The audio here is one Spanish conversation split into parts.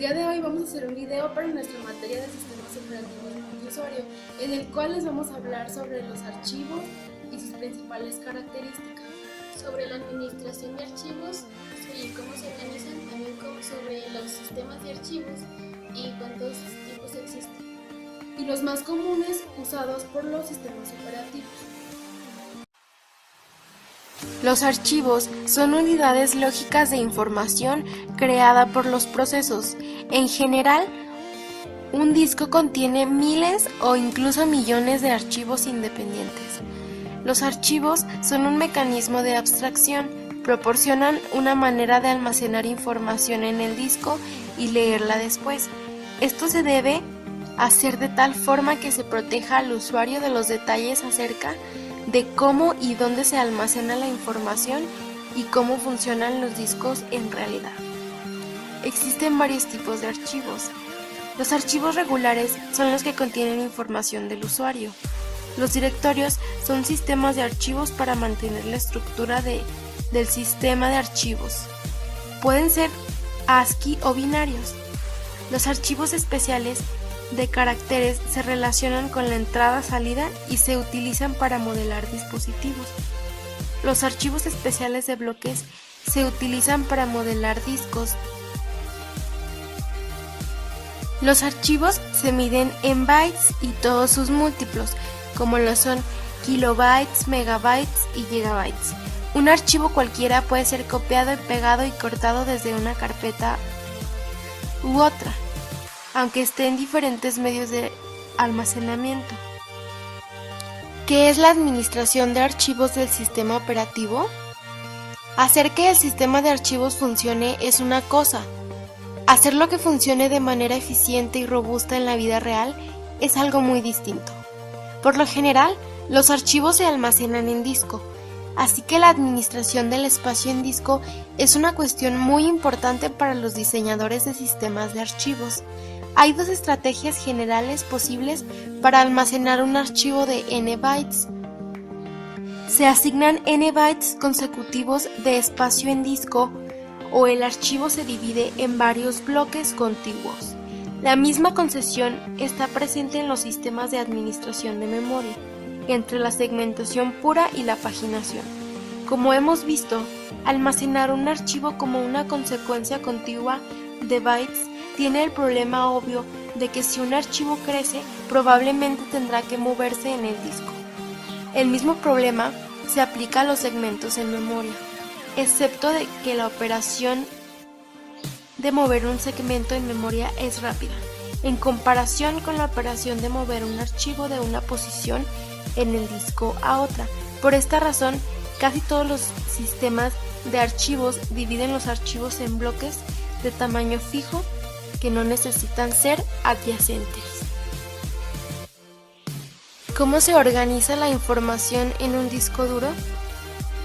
día de hoy vamos a hacer un video para nuestra materia de sistemas operativos multiusuario, en el cual les vamos a hablar sobre los archivos y sus principales características. Sobre la administración de archivos y cómo se organizan, también sobre los sistemas de archivos y cuántos tipos existen. Y los más comunes usados por los sistemas operativos. Los archivos son unidades lógicas de información creada por los procesos. En general, un disco contiene miles o incluso millones de archivos independientes. Los archivos son un mecanismo de abstracción, proporcionan una manera de almacenar información en el disco y leerla después. Esto se debe hacer de tal forma que se proteja al usuario de los detalles acerca de cómo y dónde se almacena la información y cómo funcionan los discos en realidad. Existen varios tipos de archivos. Los archivos regulares son los que contienen información del usuario. Los directorios son sistemas de archivos para mantener la estructura del sistema de archivos. Pueden ser ASCII o binarios. Los archivos especiales de caracteres se relacionan con la entrada-salida y se utilizan para modelar dispositivos. Los archivos especiales de bloques se utilizan para modelar discos. Los archivos se miden en bytes y todos sus múltiplos, como lo son kilobytes, megabytes y gigabytes. Un archivo cualquiera puede ser copiado y pegado y cortado desde una carpeta u otra, aunque esté en diferentes medios de almacenamiento. ¿Qué es la administración de archivos del sistema operativo? Hacer que el sistema de archivos funcione es una cosa. Hacerlo que funcione de manera eficiente y robusta en la vida real es algo muy distinto. Por lo general, los archivos se almacenan en disco, así que la administración del espacio en disco es una cuestión muy importante para los diseñadores de sistemas de archivos. Hay dos estrategias generales posibles para almacenar un archivo de n bytes. Se asignan n bytes consecutivos de espacio en disco o el archivo se divide en varios bloques contiguos. La misma concesión está presente en los sistemas de administración de memoria, entre la segmentación pura y la paginación. Como hemos visto, almacenar un archivo como una consecuencia contigua de bytes tiene el problema obvio de que si un archivo crece, probablemente tendrá que moverse en el disco. El mismo problema se aplica a los segmentos en memoria, excepto de que la operación de mover un segmento en memoria es rápida, en comparación con la operación de mover un archivo de una posición en el disco a otra. Por esta razón, casi todos los sistemas de archivos dividen los archivos en bloques de tamaño fijo que no necesitan ser adyacentes. ¿Cómo se organiza la información en un disco duro?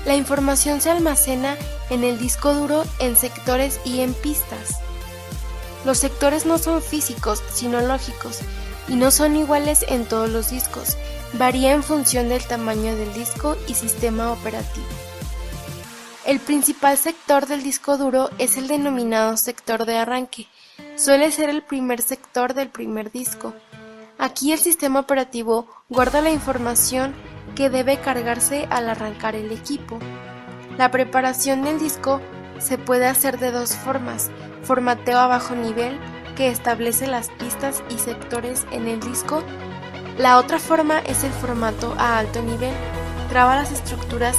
La información se almacena en el disco duro en sectores y en pistas. Los sectores no son físicos, sino lógicos, y no son iguales en todos los discos. Varía en función del tamaño del disco y sistema operativo. El principal sector del disco duro es el denominado sector de arranque. Suele ser el primer sector del primer disco. Aquí el sistema operativo guarda la información que debe cargarse al arrancar el equipo. La preparación del disco se puede hacer de dos formas: formateo a bajo nivel, que establece las pistas y sectores en el disco. La otra forma es el formato a alto nivel, traba las estructuras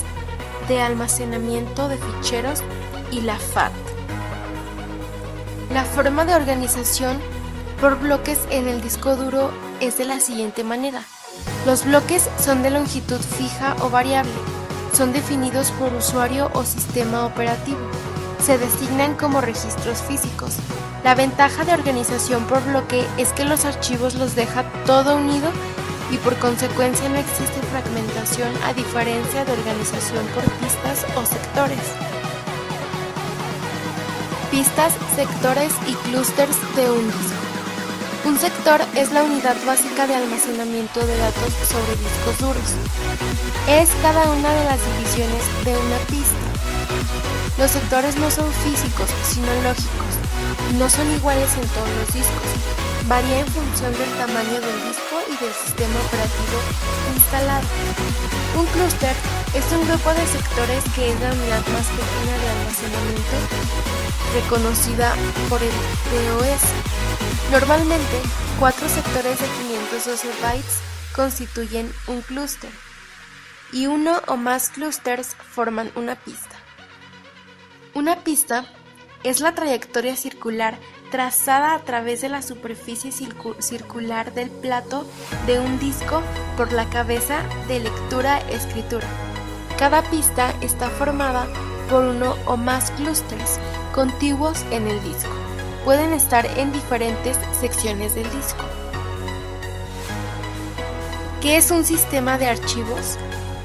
de almacenamiento de ficheros y la FAT. La forma de organización por bloques en el disco duro es de la siguiente manera. Los bloques son de longitud fija o variable, son definidos por usuario o sistema operativo, se designan como registros físicos. La ventaja de organización por bloque es que los archivos los deja todo unido y por consecuencia no existe fragmentación a diferencia de organización por pistas o sectores. Pistas, sectores y clústeres de un disco. Un sector es la unidad básica de almacenamiento de datos sobre discos duros. Es cada una de las divisiones de una pista. Los sectores no son físicos, sino lógicos. no son iguales en todos los discos. Varía en función del tamaño del disco y del sistema operativo instalado. Un clúster es un grupo de sectores que es la unidad más pequeña de almacenamiento reconocida por el DOS. Normalmente, 4 sectores de 512 bytes constituyen un clúster y uno o más clústeres forman una pista. Una pista es la trayectoria circular trazada a través de la superficie circular del plato de un disco por la cabeza de lectura-escritura. Cada pista está formada por uno o más clústeres contiguos en el disco. Pueden estar en diferentes secciones del disco. ¿Qué es un sistema de archivos?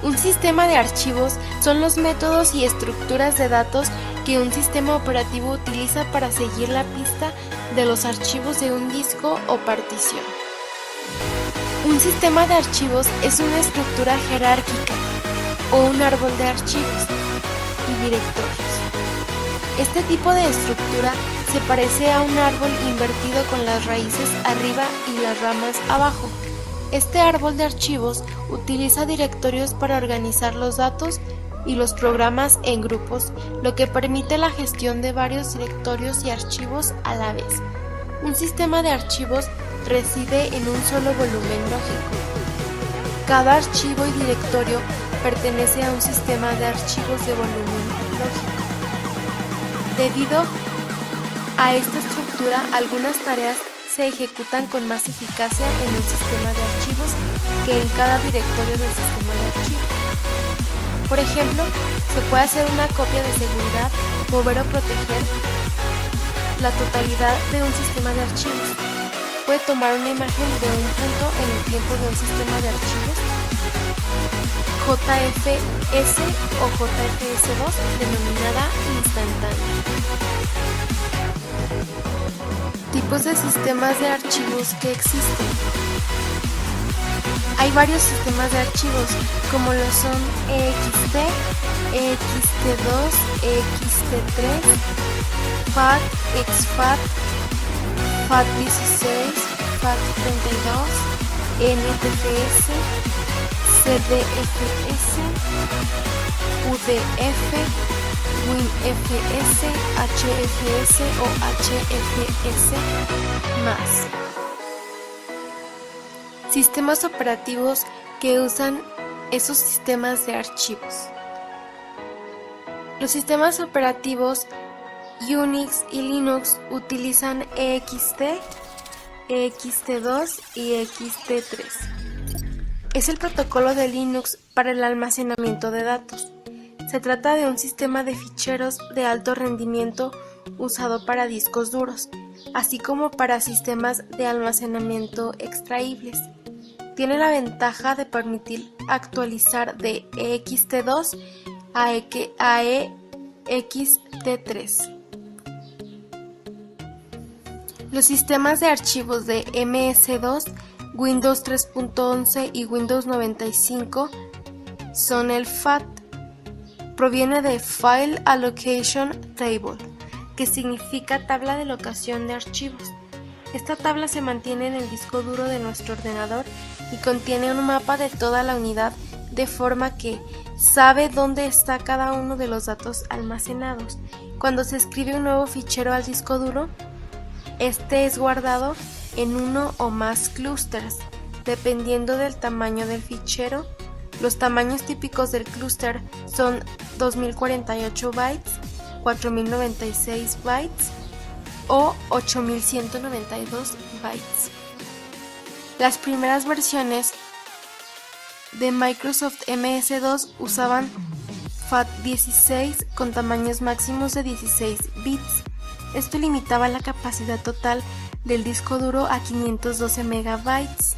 Un sistema de archivos son los métodos y estructuras de datos que un sistema operativo utiliza para seguir la pista de los archivos de un disco o partición. Un sistema de archivos es una estructura jerárquica o un árbol de archivos y directorios. Este tipo de estructura se parece a un árbol invertido con las raíces arriba y las ramas abajo. Este árbol de archivos utiliza directorios para organizar los datos y los programas en grupos, lo que permite la gestión de varios directorios y archivos a la vez. Un sistema de archivos reside en un solo volumen lógico. Cada archivo y directorio pertenece a un sistema de archivos de volumen lógico. Debido a esta estructura, algunas tareas se ejecutan con más eficacia en un sistema de archivos que en cada directorio del sistema de archivos. Por ejemplo, se puede hacer una copia de seguridad, mover o proteger la totalidad de un sistema de archivos. Puede tomar una imagen de un punto en el tiempo de un sistema de archivos, JFS o JFS2, denominada instantánea. Tipos de sistemas de archivos que existen. Hay varios sistemas de archivos, como lo son ext, ext2, ext3, FAT, exFAT, FAT16, FAT32, NTFS, CDFS, UDF, WinFS, HFS o HFS más. Sistemas operativos que usan esos sistemas de archivos. Los sistemas operativos Unix y Linux utilizan ext, ext2 y ext3. Es el protocolo de Linux para el almacenamiento de datos. Se trata de un sistema de ficheros de alto rendimiento usado para discos duros, así como para sistemas de almacenamiento extraíbles. Tiene la ventaja de permitir actualizar de ext2 a ext3. Los sistemas de archivos de MS2, Windows 3.11 y Windows 95 son el FAT. Proviene de File Allocation Table, que significa tabla de locación de archivos. Esta tabla se mantiene en el disco duro de nuestro ordenador y contiene un mapa de toda la unidad, de forma que sabe dónde está cada uno de los datos almacenados. Cuando se escribe un nuevo fichero al disco duro, este es guardado en uno o más clústeres, dependiendo del tamaño del fichero. Los tamaños típicos del clúster son 2048 bytes, 4096 bytes o 8192 bytes. Las primeras versiones de Microsoft MS2 usaban FAT16 con tamaños máximos de 16 bits. Esto limitaba la capacidad total del disco duro a 512 megabytes.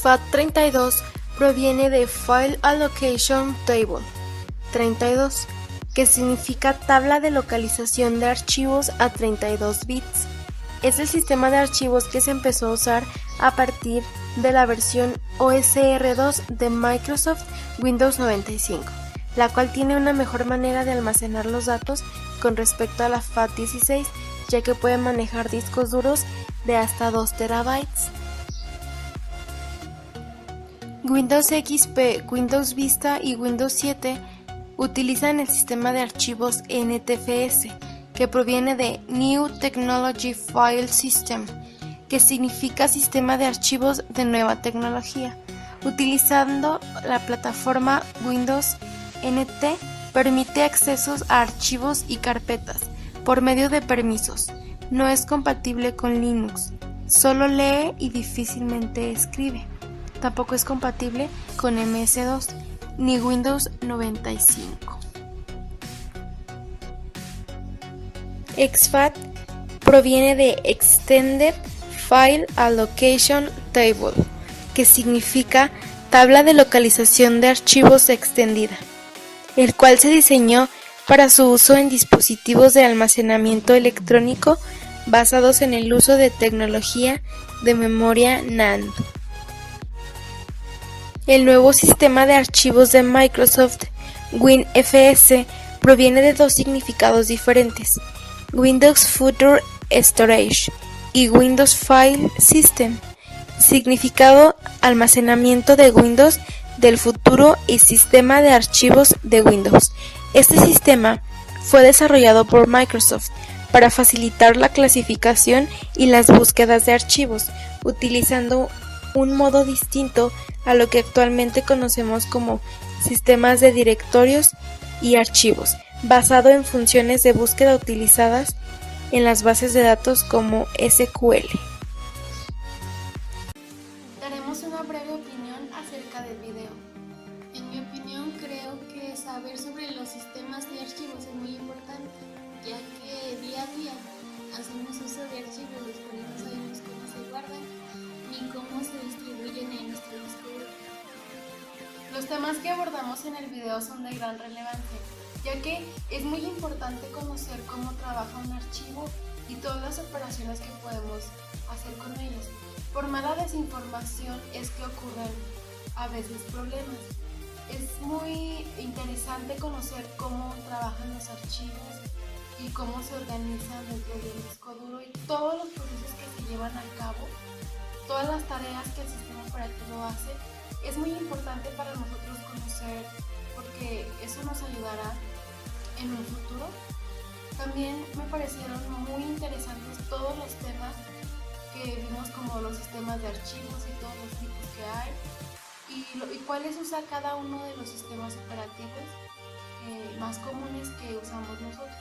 FAT32 proviene de File Allocation Table 32, que significa tabla de localización de archivos a 32 bits. Es el sistema de archivos que se empezó a usar a partir de la versión OSR2 de Microsoft Windows 95, la cual tiene una mejor manera de almacenar los datos con respecto a la FAT16, ya que puede manejar discos duros de hasta 2 terabytes. Windows XP, Windows Vista y Windows 7 utilizan el sistema de archivos NTFS, que proviene de New Technology File System, que significa sistema de archivos de nueva tecnología. Utilizando la plataforma Windows NT, permite accesos a archivos y carpetas por medio de permisos. No es compatible con Linux, solo lee y difícilmente escribe. Tampoco es compatible con MS-DOS ni Windows 95. exFAT proviene de Extended File Allocation Table, que significa tabla de localización de archivos extendida, el cual se diseñó para su uso en dispositivos de almacenamiento electrónico basados en el uso de tecnología de memoria NAND. El nuevo sistema de archivos de Microsoft, WinFS, proviene de dos significados diferentes: Windows Future Storage y Windows File System, significado almacenamiento de Windows del futuro y sistema de archivos de Windows. Este sistema fue desarrollado por Microsoft para facilitar la clasificación y las búsquedas de archivos, utilizando un modo distinto a lo que actualmente conocemos como sistemas de directorios y archivos, basado en funciones de búsqueda utilizadas en las bases de datos como SQL. Daremos una breve opinión acerca del video. En mi opinión, creo que saber sobre los sistemas de archivos es muy importante, ya que día a día hacemos uso de archivos los cuales no sabemos cómo se guardan ni cómo se distribuyen en nuestro disco duro. Los temas que abordamos en el video son de gran relevancia, ya que es muy importante conocer cómo trabaja un archivo y todas las operaciones que podemos hacer con ellos. Por mala desinformación es que ocurren a veces problemas. Es muy interesante conocer cómo trabajan los archivos y cómo se organizan dentro del disco duro y todos los procesos que se llevan a cabo, todas las tareas que el sistema operativo hace. Es muy importante para nosotros conocer, porque eso nos ayudará en un futuro. También me parecieron muy interesantes todos los temas que vimos, como los sistemas de archivos y todos los tipos que hay y cuáles usa cada uno de los sistemas operativos más comunes que usamos nosotros.